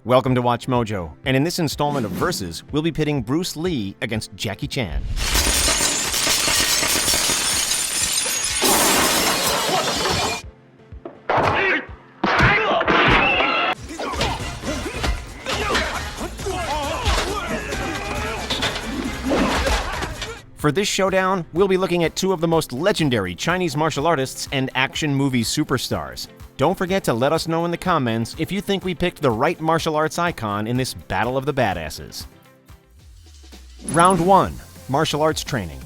Welcome to Watch Mojo, and in this installment of Versus, we'll be pitting Bruce Lee against Jackie Chan. For this showdown, we'll be looking at two of the most legendary Chinese martial artists and action movie superstars. Don't forget to let us know in the comments if you think we picked the right martial arts icon in this battle of the badasses. Round 1. Martial arts training.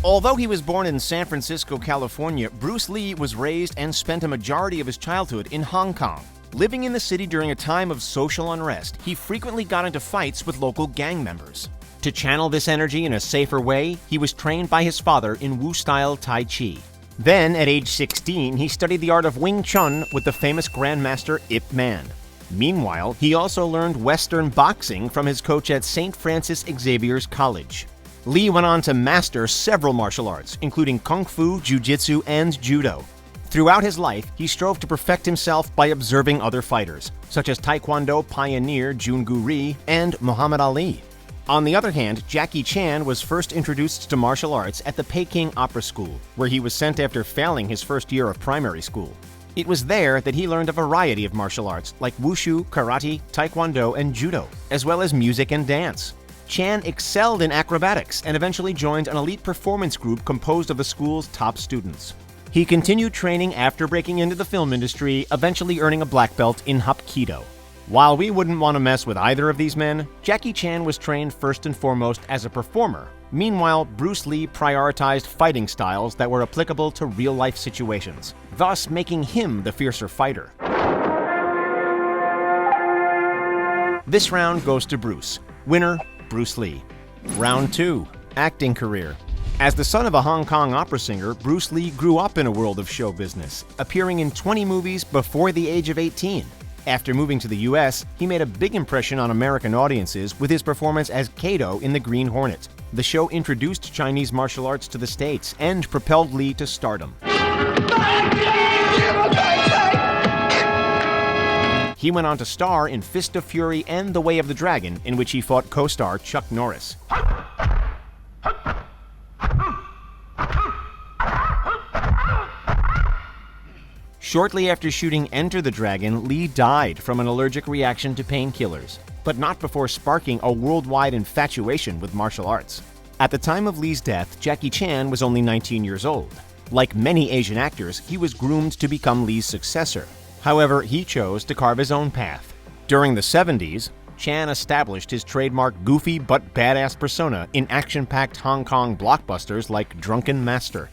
Although he was born in San Francisco, California, Bruce Lee was raised and spent a majority of his childhood in Hong Kong. Living in the city during a time of social unrest, he frequently got into fights with local gang members. To channel this energy in a safer way, he was trained by his father in Wu-style Tai Chi. Then, at age 16, he studied the art of Wing Chun with the famous Grandmaster Ip Man. Meanwhile, he also learned Western boxing from his coach at St. Francis Xavier's College. Lee went on to master several martial arts, including Kung Fu, Jiu-Jitsu, and Judo. Throughout his life, he strove to perfect himself by observing other fighters, such as Taekwondo pioneer Jun Ri and Muhammad Ali. On the other hand, Jackie Chan was first introduced to martial arts at the Peking Opera School, where he was sent after failing his first year of primary school. It was there that he learned a variety of martial arts like wushu, karate, taekwondo, and judo, as well as music and dance. Chan excelled in acrobatics and eventually joined an elite performance group composed of the school's top students. He continued training after breaking into the film industry, eventually earning a black belt in Hapkido. While we wouldn't want to mess with either of these men, Jackie Chan was trained first and foremost as a performer. Meanwhile, Bruce Lee prioritized fighting styles that were applicable to real-life situations, thus making him the fiercer fighter. This round goes to Bruce. Winner, Bruce Lee. Round 2. Acting career. As the son of a Hong Kong opera singer, Bruce Lee grew up in a world of show business, appearing in 20 movies before the age of 18. After moving to the US, he made a big impression on American audiences with his performance as Kato in The Green Hornet. The show introduced Chinese martial arts to the States and propelled Lee to stardom. He went on to star in Fist of Fury and The Way of the Dragon, in which he fought co-star Chuck Norris. Shortly after shooting Enter the Dragon, Lee died from an allergic reaction to painkillers, but not before sparking a worldwide infatuation with martial arts. At the time of Lee's death, Jackie Chan was only 19 years old. Like many Asian actors, he was groomed to become Lee's successor. However, he chose to carve his own path. During the 70s, Chan established his trademark goofy but badass persona in action-packed Hong Kong blockbusters like Drunken Master.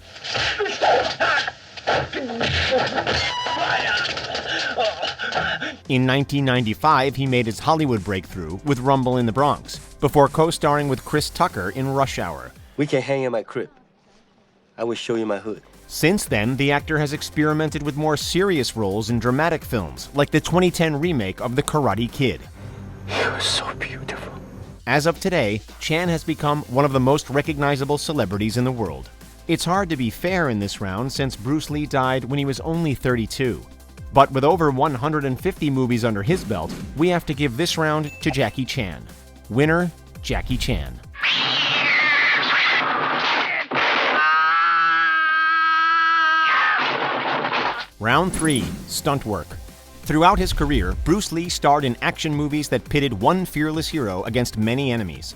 In 1995, he made his Hollywood breakthrough with Rumble in the Bronx, before co-starring with Chris Tucker in Rush Hour. We can hang in my crib. I will show you my hood. Since then, the actor has experimented with more serious roles in dramatic films, like the 2010 remake of The Karate Kid. You're so beautiful. As of today, Chan has become one of the most recognizable celebrities in the world. It's hard to be fair in this round since Bruce Lee died when he was only 32. But with over 150 movies under his belt, we have to give this round to Jackie Chan. Winner, Jackie Chan. Round 3. Stunt work. Throughout his career, Bruce Lee starred in action movies that pitted one fearless hero against many enemies.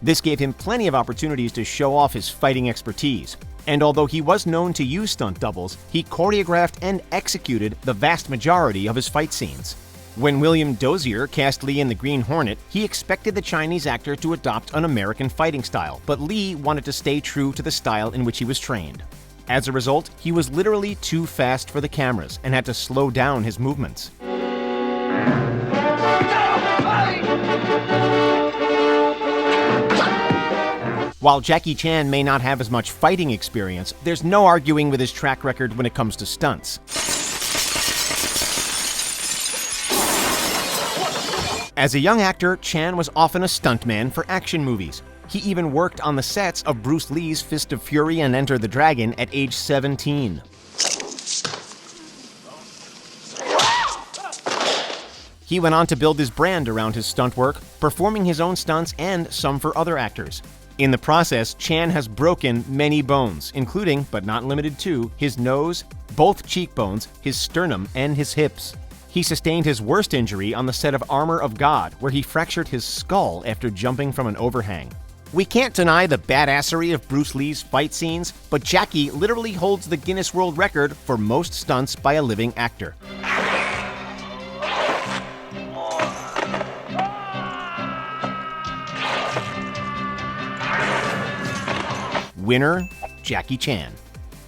This gave him plenty of opportunities to show off his fighting expertise. And although he was known to use stunt doubles, he choreographed and executed the vast majority of his fight scenes. When William Dozier cast Lee in The Green Hornet, he expected the Chinese actor to adopt an American fighting style, but Lee wanted to stay true to the style in which he was trained. As a result, he was literally too fast for the cameras and had to slow down his movements. While Jackie Chan may not have as much fighting experience, there's no arguing with his track record when it comes to stunts. As a young actor, Chan was often a stuntman for action movies. He even worked on the sets of Bruce Lee's Fist of Fury and Enter the Dragon at age 17. He went on to build his brand around his stunt work, performing his own stunts and some for other actors. In the process, Chan has broken many bones, including, but not limited to, his nose, both cheekbones, his sternum, and his hips. He sustained his worst injury on the set of Armor of God, where he fractured his skull after jumping from an overhang. We can't deny the badassery of Bruce Lee's fight scenes, but Jackie literally holds the Guinness World Record for most stunts by a living actor. Winner, Jackie Chan.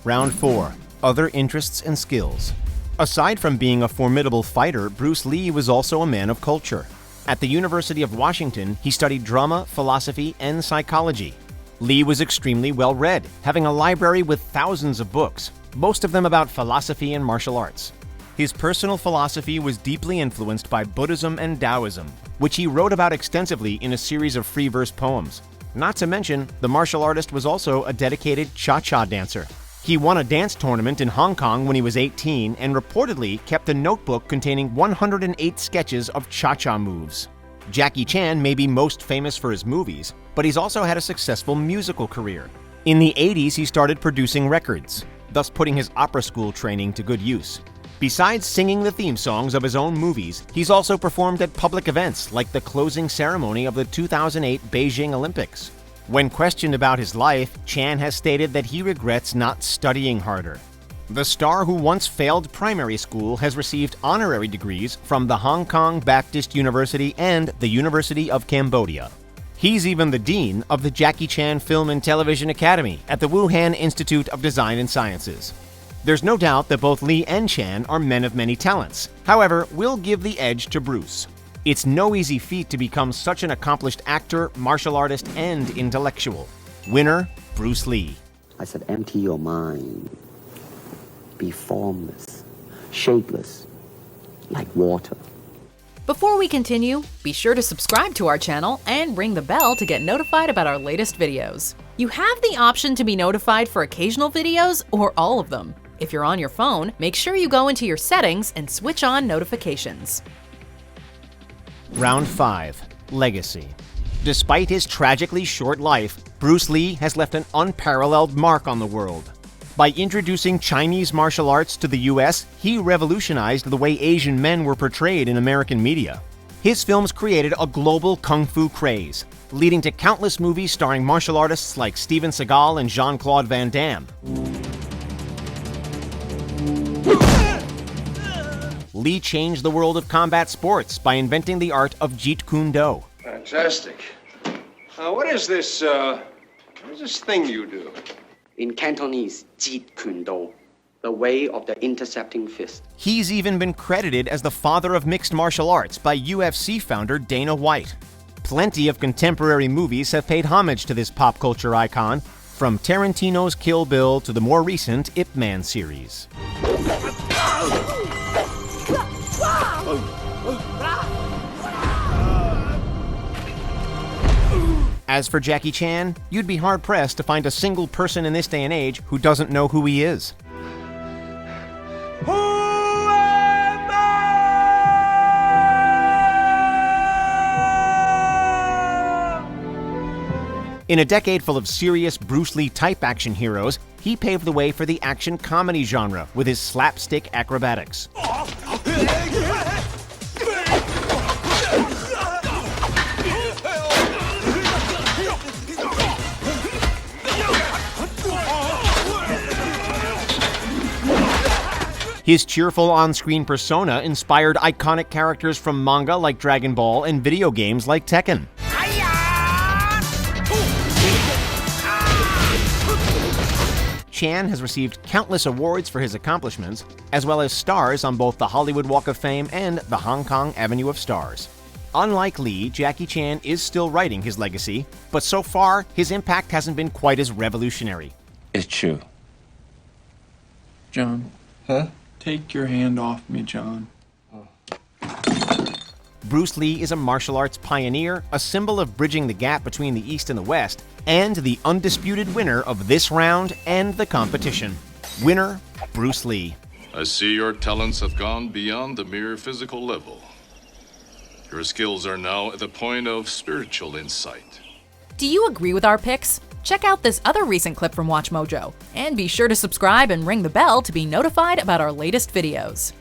Round 4. Other interests and skills. Aside from being a formidable fighter, Bruce Lee was also a man of culture. At the University of Washington, he studied drama, philosophy, and psychology. Lee was extremely well-read, having a library with thousands of books, most of them about philosophy and martial arts. His personal philosophy was deeply influenced by Buddhism and Taoism, which he wrote about extensively in a series of free verse poems. Not to mention, the martial artist was also a dedicated cha-cha dancer. He won a dance tournament in Hong Kong when he was 18 and reportedly kept a notebook containing 108 sketches of cha-cha moves. Jackie Chan may be most famous for his movies, but he's also had a successful musical career. In the 80s, he started producing records, thus putting his opera school training to good use. Besides singing the theme songs of his own movies, he's also performed at public events like the closing ceremony of the 2008 Beijing Olympics. When questioned about his life, Chan has stated that he regrets not studying harder. The star, who once failed primary school, has received honorary degrees from the Hong Kong Baptist University and the University of Cambodia. He's even the dean of the Jackie Chan Film and Television Academy at the Wuhan Institute of Design and Sciences. There's no doubt that both Lee and Chan are men of many talents. However, we'll give the edge to Bruce. It's no easy feat to become such an accomplished actor, martial artist, and intellectual. Winner, Bruce Lee. I said, empty your mind. Be formless, shapeless, like water. Before we continue, be sure to subscribe to our channel and ring the bell to get notified about our latest videos. You have the option to be notified for occasional videos or all of them. If you're on your phone, make sure you go into your settings and switch on notifications. Round 5. Legacy. Despite his tragically short life, Bruce Lee has left an unparalleled mark on the world. By introducing Chinese martial arts to the US, he revolutionized the way Asian men were portrayed in American media. His films created a global kung fu craze, leading to countless movies starring martial artists like Steven Seagal and Jean-Claude Van Damme. Lee changed the world of combat sports by inventing the art of Jeet Kune Do. Fantastic. What is this thing you do? In Cantonese, Jeet Kune Do, the way of the intercepting fist. He's even been credited as the father of mixed martial arts by UFC founder Dana White. Plenty of contemporary movies have paid homage to this pop culture icon, from Tarantino's Kill Bill to the more recent Ip Man series. As for Jackie Chan, you'd be hard-pressed to find a single person in this day and age who doesn't know who he is. In a decade full of serious Bruce Lee-type action heroes, he paved the way for the action comedy genre with his slapstick acrobatics. His cheerful on-screen persona inspired iconic characters from manga like Dragon Ball and video games like Tekken. Chan has received countless awards for his accomplishments, as well as stars on both the Hollywood Walk of Fame and the Hong Kong Avenue of Stars. Unlike Lee, Jackie Chan is still writing his legacy, but so far, his impact hasn't been quite as revolutionary. It's true. John. Huh? Take your hand off me, John. Bruce Lee is a martial arts pioneer, a symbol of bridging the gap between the East and the West, and the undisputed winner of this round and the competition. Winner, Bruce Lee. I see your talents have gone beyond the mere physical level. Your skills are now at the point of spiritual insight. Do you agree with our picks? Check out this other recent clip from WatchMojo, and be sure to subscribe and ring the bell to be notified about our latest videos.